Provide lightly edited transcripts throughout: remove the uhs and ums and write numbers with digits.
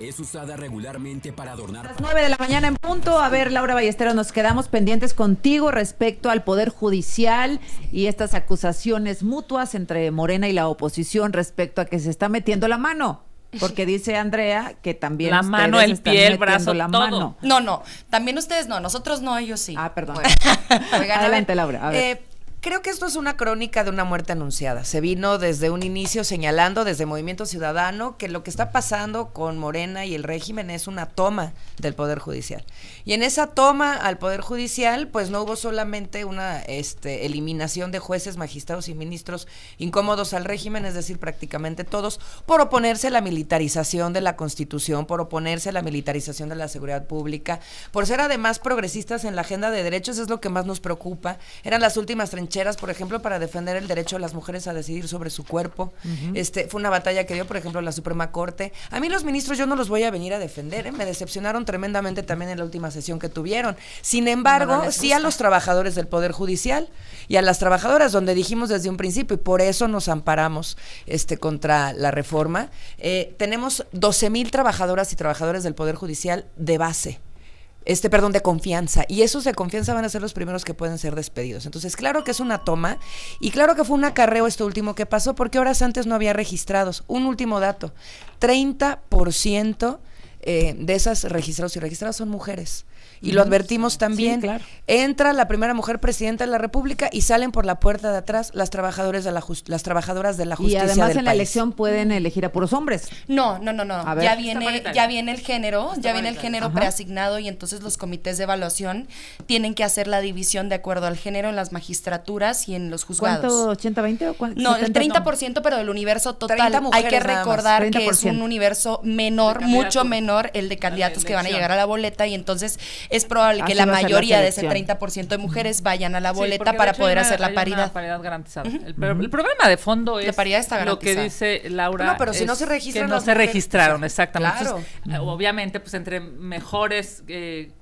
Es usada regularmente para adornar. Las 9 de la mañana en punto. A ver, Laura Ballesteros, nos quedamos pendientes contigo respecto al Poder Judicial y estas acusaciones mutuas entre Morena y la oposición respecto a que se está metiendo la mano. Porque dice Andrea que también la mano, el pie, el brazo, la todo. Mano. No, también ustedes no, nosotros no, ellos sí. Ah, perdón. Bueno. Oigan, adelante, Laura. A ver. Creo que esto es una crónica de una muerte anunciada. Se vino desde un inicio señalando desde Movimiento Ciudadano que lo que está pasando con Morena y el régimen es una toma del Poder Judicial. Y en esa toma al Poder Judicial, pues no hubo solamente una eliminación de jueces, magistrados y ministros incómodos al régimen, es decir, prácticamente todos, por oponerse a la militarización de la Constitución, por oponerse a la militarización de la seguridad pública, por ser además progresistas en la agenda de derechos, es lo que más nos preocupa. Eran las últimas trincheras, por ejemplo, para defender el derecho de las mujeres a decidir sobre su cuerpo. Fue una batalla que dio, por ejemplo, la Suprema Corte. A mí los ministros yo no los voy a venir a defender, me decepcionaron tremendamente también en la última sesión que tuvieron. Sin embargo, sí a los trabajadores del Poder Judicial y a las trabajadoras, donde dijimos desde un principio, y por eso nos amparamos contra la reforma. Tenemos 12,000 trabajadoras y trabajadores del Poder Judicial de base. De confianza, y esos de confianza van a ser los primeros que pueden ser despedidos. Entonces, claro que es una toma, y claro que fue un acarreo esto último que pasó, porque horas antes no había registrados. Un último dato, 30% de esas registrados y registradas son mujeres. Y lo advertimos también. Sí, claro. Entra la primera mujer presidenta de la República y salen por la puerta de atrás las trabajadoras de la justicia. Y además del en la país. elección pueden elegir a puros hombres. No. A ver. Ya viene el género, Ajá. preasignado, y entonces los comités de evaluación tienen que hacer la división de acuerdo al género en las magistraturas y en los juzgados. ¿Cuánto? ¿80-20 o cuánto? No, el 70? 30%, pero del universo 30 total. Hay mujeres que nada más, recordar que es 30%. un universo menor, mucho menor el de candidatos que van a llegar a la boleta, y entonces es probable que Así la va a ser la mayoría de ese selección. 30% de mujeres vayan a la boleta porque de para hecho poder hay hacer la hay paridad. Una paridad garantizada. El problema de fondo es La paridad está lo que garantizada. dice Laura. No, pero si es no se registran que no las se mujeres, registraron, o sea, exactamente. claro. Entonces, obviamente, pues entre mejores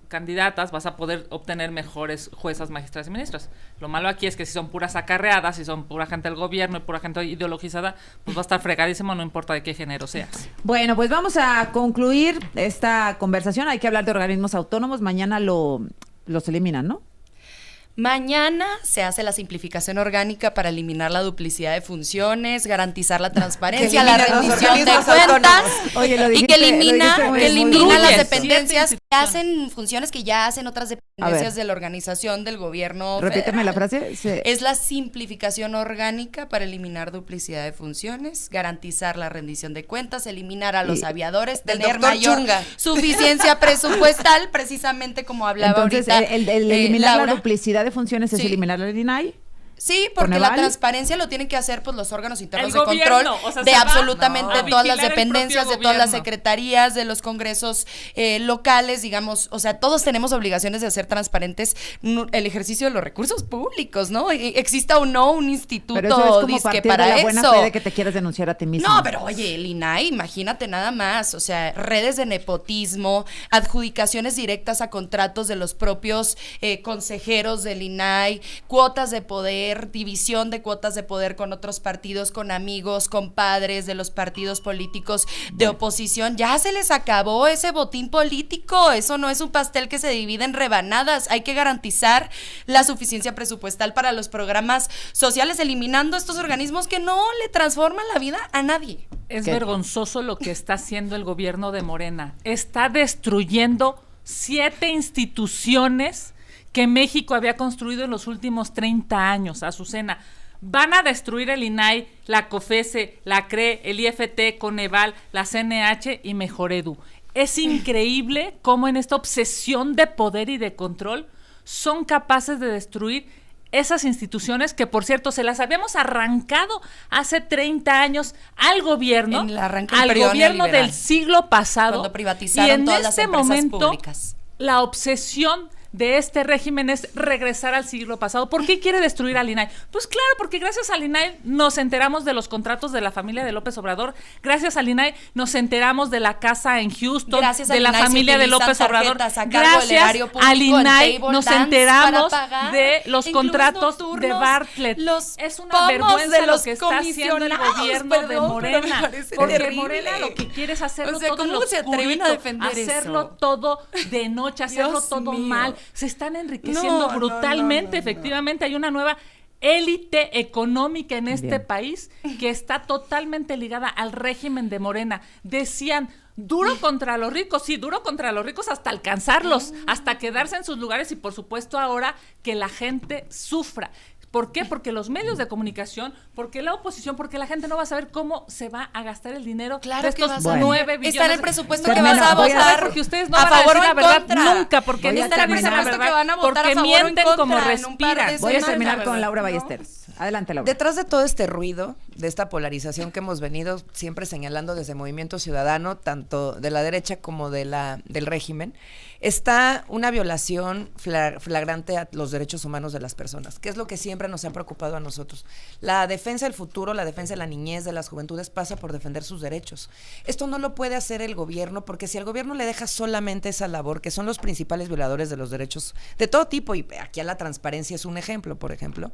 candidatas vas a poder obtener mejores juezas, magistradas y ministras. Lo malo aquí es que si son puras acarreadas, si son pura gente del gobierno y pura gente ideologizada, pues va a estar fregadísimo, no importa de qué género seas. Bueno, pues vamos a concluir esta conversación. Hay que hablar de organismos autónomos. Mañana los eliminan, ¿no? Mañana se hace la simplificación orgánica para eliminar la duplicidad de funciones, garantizar la transparencia, la elimina los rendición de organismos cuentas autónomos. Oye, lo y dijiste- que elimina lo dijiste muy bien. las Siete dependencias que instituciones. hacen funciones que ya hacen otras dependencias de la organización del gobierno Repíteme federal. la frase. Es la simplificación orgánica para eliminar duplicidad de funciones, garantizar la rendición de cuentas, eliminar a los aviadores, del tener doctor mayor Chunga. suficiencia presupuestal, precisamente como hablaba Entonces, ahorita el eliminar Laura. la duplicidad de funciones es Sí. eliminar el INAI. Sí, porque la ¿Coneval? transparencia lo tienen que hacer pues los órganos internos El de gobierno, control o sea, de se va absolutamente a todas las vigilar el dependencias, de propio todas las gobierno. secretarías, de los congresos locales, digamos, o sea, todos tenemos obligaciones de hacer transparentes el ejercicio de los recursos públicos, ¿no? Exista o no un instituto Pero eso es como dizque partir para de la buena eso. fe de que te quieres denunciar a ti mismo. No, pero oye, el INAI, imagínate nada más, o sea, redes de nepotismo, adjudicaciones directas a contratos de los propios consejeros del INAI, cuotas de poder, división de cuotas de poder con otros partidos, con amigos, con padres de los partidos políticos de oposición. Ya se les acabó ese botín político, eso no es un pastel que se divide en rebanadas, hay que garantizar la suficiencia presupuestal para los programas sociales, eliminando estos organismos que no le transforman la vida a nadie. Es ¿Qué? vergonzoso lo que está haciendo el gobierno de Morena. Está destruyendo 7 instituciones que México había construido en los últimos 30 años, Azucena. Van a destruir el INAI, la COFESE, la CRE, el IFT, Coneval, la CNH y Mejoredu. Es increíble cómo en esta obsesión de poder y de control son capaces de destruir esas instituciones que, por cierto, se las habíamos arrancado hace 30 años al gobierno, En el arranque del al periodo gobierno neoliberal, del siglo pasado. cuando privatizaron y en todas las este empresas momento, públicas. la obsesión de este régimen es regresar al siglo pasado. ¿Por qué quiere destruir al INAI? Pues claro, porque gracias al INAI nos enteramos de los contratos de la familia de López Obrador, gracias al INAI nos enteramos de la casa en Houston, Gracias de la INAI familia de López Obrador, gracias al INAI nos enteramos pagar, de los contratos nocturnos, de Bartlett. Es una vergüenza lo que está haciendo el gobierno de Morena, porque terrible. Morena lo que quiere es hacerlo O sea, todo en ¿cómo lo se atreven a oscurito, defender hacerlo eso? todo de noche, hacerlo Dios todo mío. mal. Se están enriqueciendo brutalmente. Efectivamente, hay una nueva élite económica en este Bien. país que está totalmente ligada al régimen de Morena. Decían, duro contra los ricos, sí, duro contra los ricos hasta alcanzarlos, hasta quedarse en sus lugares y por supuesto ahora que la gente sufra. ¿Por qué? Porque los medios de comunicación, porque la oposición, porque la gente no va a saber cómo se va a gastar el dinero Claro de que estos vas a ver. 9 billones. Está en el presupuesto que Termino, vas a voy a- votar. Porque ustedes no a van a favor decir o la en verdad contra. nunca, porque Voy a no están diciendo la terminar. verdad, Que van a votar porque a favor o en mienten contra como en un par de respiran. Voy a semanas, terminar la con verdad, Laura ¿no? Ballesteros. Adelante, Laura. Detrás de todo este ruido, de esta polarización que hemos venido siempre señalando desde Movimiento Ciudadano, tanto de la derecha como del régimen, está una violación flagrante a los derechos humanos de las personas, que es lo que siempre nos ha preocupado a nosotros. La defensa del futuro, la defensa de la niñez, de las juventudes, pasa por defender sus derechos. Esto no lo puede hacer el gobierno, porque si el gobierno le deja solamente esa labor, que son los principales violadores de los derechos de todo tipo, y aquí a la transparencia es un ejemplo, por ejemplo,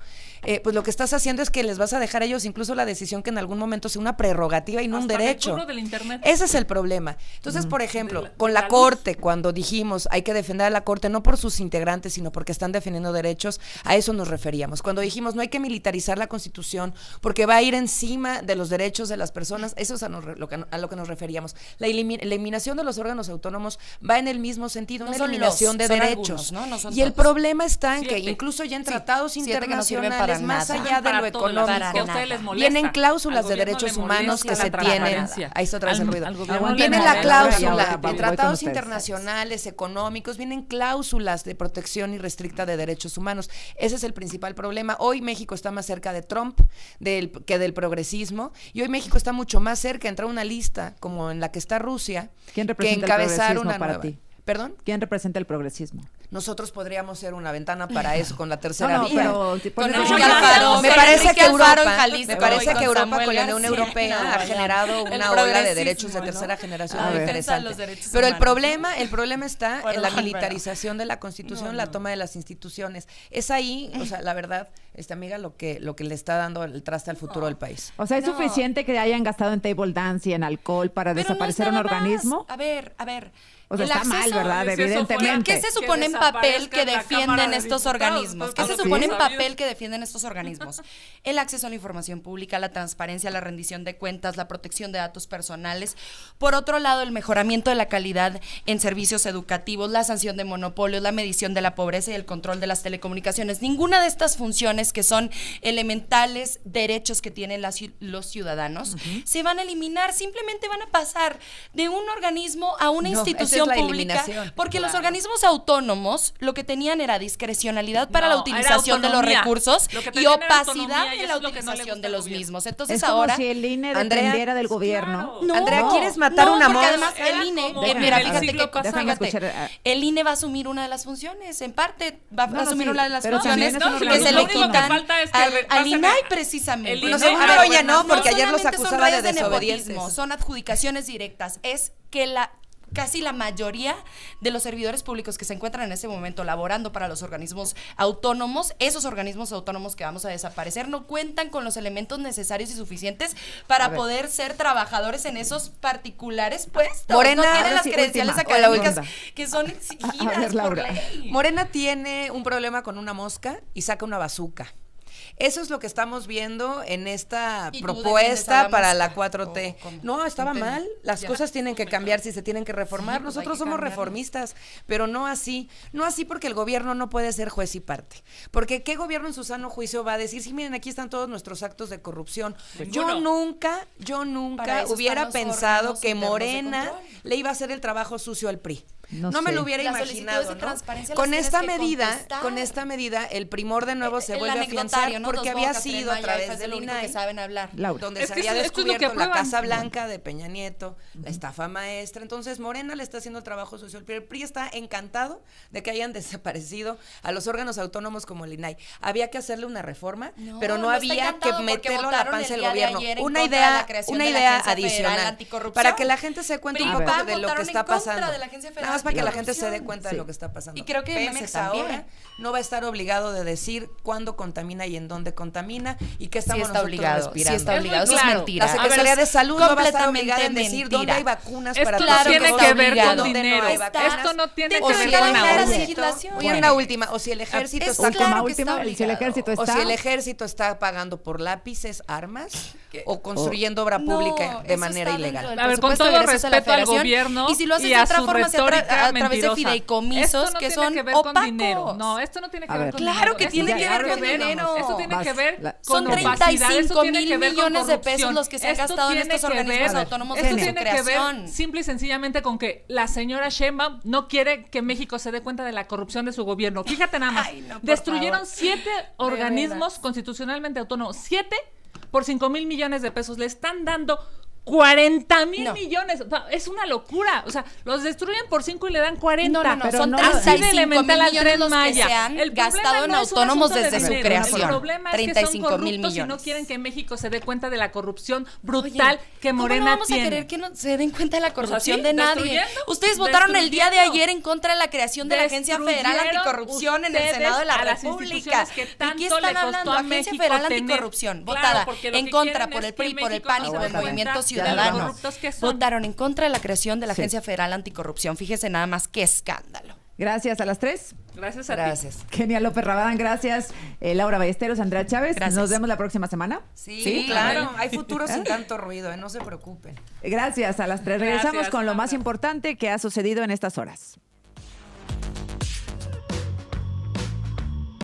pues lo que estás haciendo es que les vas a dejar a ellos incluso la decisión que en algún momento sea una prerrogativa y no un Hasta en el derecho. turno del internet. Ese es el problema. Entonces, por ejemplo, con de la la Corte, cuando dijimos hay que defender a la Corte no por sus integrantes, sino porque están defendiendo derechos, a eso nos referíamos. Cuando dijimos no hay que militarizar la Constitución porque va a ir encima de los derechos de las personas, eso es a lo que nos referíamos. La eliminación de los órganos autónomos va en el mismo sentido, No una son eliminación de son derechos. algunos, ¿no? No son Y el todos. problema está en que 7. incluso ya en Sí, tratados 7 que no sirven para internacionales, más nada. allá de Para lo todo, la verdad, que a económico, ustedes les molesta. vienen cláusulas Al de gobierno derechos le molesta humanos que la se transparencia. tienen. Ahí está otra vez el ruido. Al gobierno le Viene la molesta. Y cláusula ahora de voy con tratados ustedes. internacionales, económicos, vienen cláusulas de protección irrestricta de derechos humanos. Ese es el principal problema. Hoy México está más cerca de Trump que del progresismo, y hoy México está mucho más cerca de entrar a una lista como en la que está Rusia, ¿Quién que representa el encabezar progresismo una para nueva. ti? ¿Perdón? ¿Quién representa el progresismo? Nosotros podríamos ser una ventana para eso con la tercera No, vía. pero Con eso Enrique ya- Alfaro. Me Con parece Enrique que Alfaro en Europa, Jalisco me parece y que con Europa Samuel con la Unión García. Europea No, ha ya. generado El una ola de progresismo, derechos de ¿no? tercera generación La muy defensa de interesante. los derechos Pero el humanos. problema está Bueno, en la bueno. militarización de la Constitución, la toma de las instituciones. Es ahí, o sea, la verdad, amiga, lo que le está dando el traste al futuro del país. O sea, ¿es No. suficiente que hayan gastado en table dance y en alcohol para Pero no es desaparecer un nada más. organismo? A ver. O sea, el está mal, acceso- ¿verdad? Si eso fuera- Evidentemente. ¿Qué se Que supone en papel que desaparezca la Cámara defienden de estos Diputados? organismos? ¿Qué ¿Ah, se sí? supone en ¿Sabido? papel que defienden estos organismos? El acceso a la información pública, la transparencia, la rendición de cuentas, la protección de datos personales. Por otro lado, el mejoramiento de la calidad en servicios educativos, la sanción de monopolios, la medición de la pobreza y el control de las telecomunicaciones. Ninguna de estas funciones, que son elementales derechos que tienen los ciudadanos, se van a eliminar. Simplemente van a pasar de un organismo a una No, esa es institución la pública. eliminación. Porque los organismos autónomos lo que tenían era discrecionalidad para No, la utilización era de los autonomía. recursos Lo que y tenían era opacidad autonomía y en eso la es lo que no le utilización gusta de al los gobierno. mismos. Entonces Es como ahora... si el INE Andrea, dependiera del gobierno. claro. Andrea, ¿quieres matar una porque mosca? además Era el INE, como mira, en el fíjate siglo que pasado. Déjame fíjate, escuchar a- el INE va a asumir una de las funciones, en parte va No, a no, asumir sí, una de las pero funciones también es un que se le organismo. Lo único que quitan falta es que al pasen INAI a- precisamente. el Bueno, INAI. según A ver, Maroya ya no, porque ayer los solamente son acusaba de redes desobedientes. nepotismo, son adjudicaciones directas, es que casi la mayoría de los servidores públicos que se encuentran en ese momento laborando para los organismos autónomos, esos organismos autónomos que vamos a desaparecer, no cuentan con los elementos necesarios y suficientes para poder ser trabajadores en esos particulares puestos. Morena, no tienen ahora las sí, credenciales última, académicas segunda. que son A exigidas ver, Laura. por ley. Morena tiene un problema con una mosca y saca una bazuca. Eso es lo que estamos viendo en esta ¿Y tú defiendes a propuesta la para la mosca? 4T. ¿O cómo? No, estaba Entendí. mal. Las Ya. cosas tienen que cambiar si se tienen que reformar. Sí, pues hay Nosotros que somos cambiarlas. reformistas, pero no así. No así porque el gobierno no puede ser juez y parte. Porque ¿qué gobierno en su sano juicio va a decir, sí, miren, aquí están todos nuestros actos de corrupción? Yo Ninguno. nunca Para eso hubiera están los pensado órganos que internos de Morena control. le iba a hacer el trabajo sucio al PRI. No No me sé. lo hubiera Las solicitudes imaginado, de ¿no? transparencia Con las esta tienes que medida, contestar. con esta medida, el primor de nuevo se El vuelve a afianzar anecdotario, ¿no? porque Dos había bocas, sido a Tren Maya, través es de del lo único que INAI, saben hablar. Laura. donde Es se que había esto es lo que descubierto la aprueban. Casa Blanca de Peña Nieto, la estafa maestra. Entonces, Morena le está haciendo el trabajo social, pero el PRI está encantado de que hayan desaparecido a los órganos autónomos como el INAI. Había que hacerle una reforma, pero no no está había que encantado porque meterlo a la votaron panza el del día de gobierno. ayer en Una contra de la idea, creación una de la idea Agencia Federal adicional Anticorrupción. para que la gente se cuente un PRI, poco PAN de lo que votaron está en contra pasando. de la Agencia Federal Nada más para que la gente se dé Anticorrupción. cuenta Sí. de lo que está pasando. Y creo que Pemex MC también. ahora no va a estar obligado de decir cuándo contamina y en dónde contamina y qué estamos Sí está nosotros obligado, respirando. sí está Es muy obligado, eso es claro. mentira. La A ver, Secretaría es de Salud no va a estar completamente obligada en decir mentira. dónde hay vacunas Esto para no todos Claro los tiene está que ver obligado. con ¿Dónde no dinero. hay vacunas? Esto no tiene Dentro que O de si ver cada con el una de las ahorro. legislaciones. Y una última, o si el ejército Es está Última, claro que está última, si el obligado. ejército o está... si el ejército está pagando por lápices, armas o construyendo obra No, pública de eso manera está ilegal. dentro del A ver, con presupuesto todo de egresos a la respeto al Federación. gobierno Y si lo haces y de a otra su forma, sea retórica a través de mentirosa. fideicomisos Esto no que tiene son que ver con opacos. dinero. No, esto no tiene que A ver ver. con Claro dinero. que Esto tiene que ver que con dinero. Esto tiene Vas. que ver Son con opacidad. Esto 35 tiene que mil ver con millones de pesos corrupción. los que se han Esto gastado en tiene estos que organismos ver- autónomos Esto en su tiene que ver creación. simple y sencillamente con que la señora Sheinbaum no quiere que México se dé cuenta de la corrupción de su gobierno. Fíjate nada más. Ay, no, por Destruyeron favor. 7 organismos constitucionalmente autónomos. 7 por 5 mil millones de pesos. Le están dando 40,000 No. millones. O sea, es una locura. O sea, los destruyen por 5 y le dan 40. No, Pero son no- Así de 35 elemental mil al millones Tren los que Maya. se han El problema gastado en no es un autónomos asunto de desde su dinero. creación. El problema es que 35 son mil corruptos y no millones. quieren que México se dé cuenta de la corrupción Oye, brutal que Morena ¿cómo no vamos tiene. a querer que no se den cuenta de la corrupción sí, de nadie? destruyendo, Ustedes votaron el día de destruyendo. ayer en contra de la creación de la Agencia Federal Destruyeron Anticorrupción en el ustedes Senado de la a las República. instituciones que ¿De qué tanto están le costó hablando? a Agencia México Federal tener. Anticorrupción, Claro, votada porque lo en que contra quieren por es el PRI, que por el México PAN y se por dé el cuenta Movimiento de lo Ciudadano. corruptos que son. Votaron en contra de la creación de la Sí. Agencia Federal Anticorrupción. Fíjese nada más qué escándalo. Gracias a las 3. Gracias a ti. Gracias. Kenia López Rabadán, gracias. Laura Ballesteros, Andrea Chávez. Gracias. Nos vemos la próxima semana. Sí, claro. Hay futuro sin tanto ruido, no se preocupen. Gracias a las 3. Gracias, Regresamos con lo más Laura. importante que ha sucedido en estas horas.